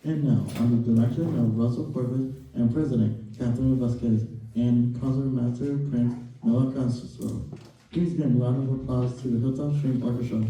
And now, on the direction of Russell Corbett and President Catherine Vasquez and Concertmaster Prince Noah Castro. Please give a round of applause to the Hilltop String Orchestra.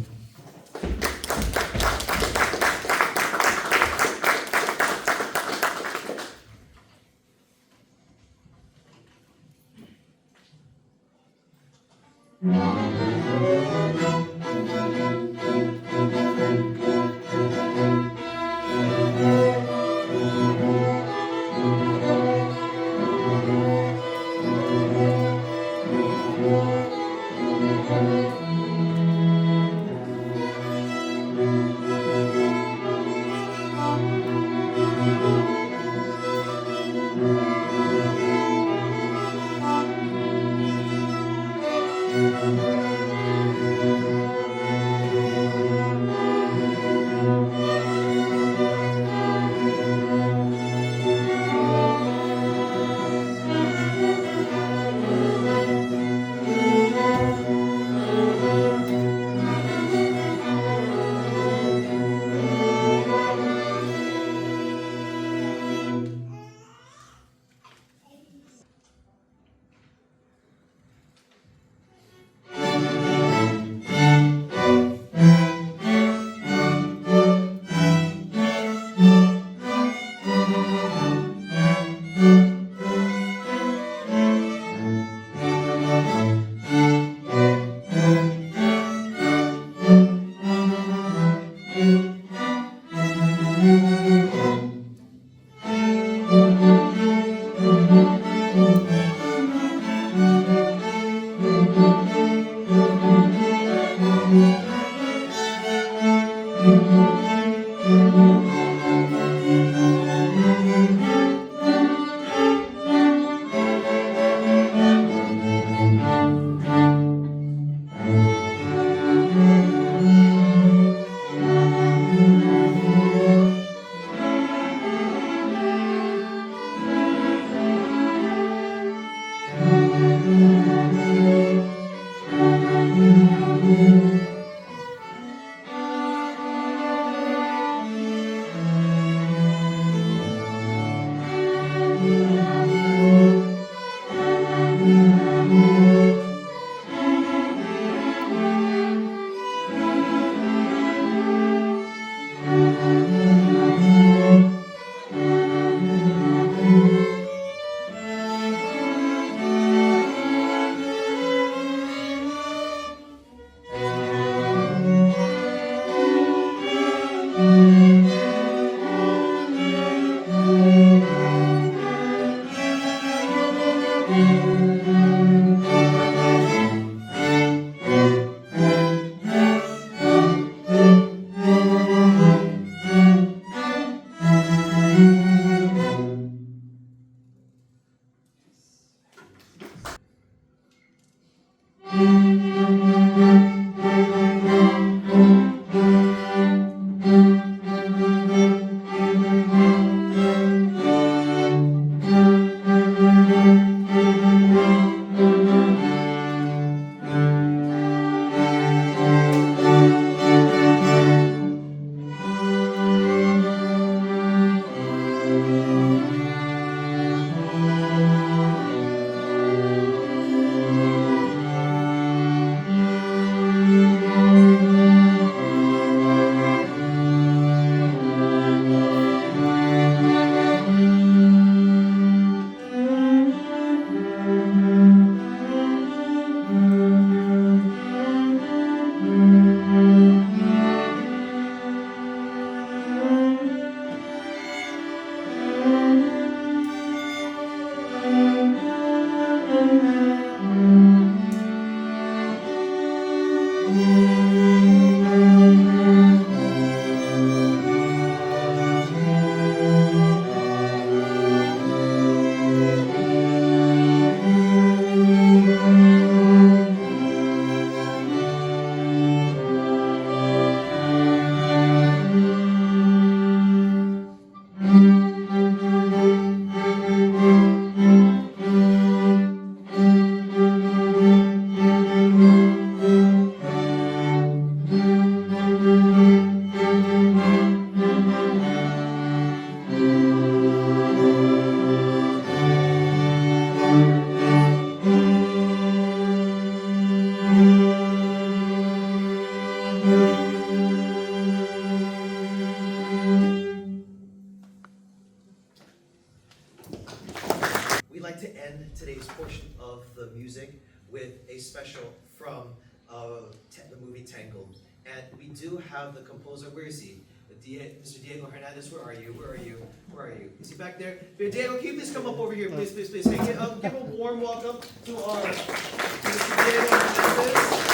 to end today's portion of the music with a special from the movie Tangled. And we do have the composer. Where is he? Mr. Diego Hernandez, where are you? Where are you? Where are you? Is he back there? Diego, can you please come up over here? Please, please, please. Hey, give a warm welcome to our Mr. Diego Hernandez.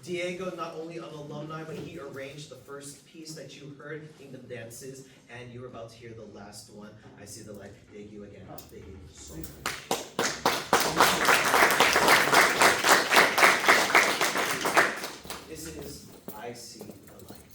Diego, not only an alumni, but he arranged the first piece that you heard, Kingdom Dances, and you were about to hear the last one. I see the light. Thank you again. Thank you so much. This is I See the Light.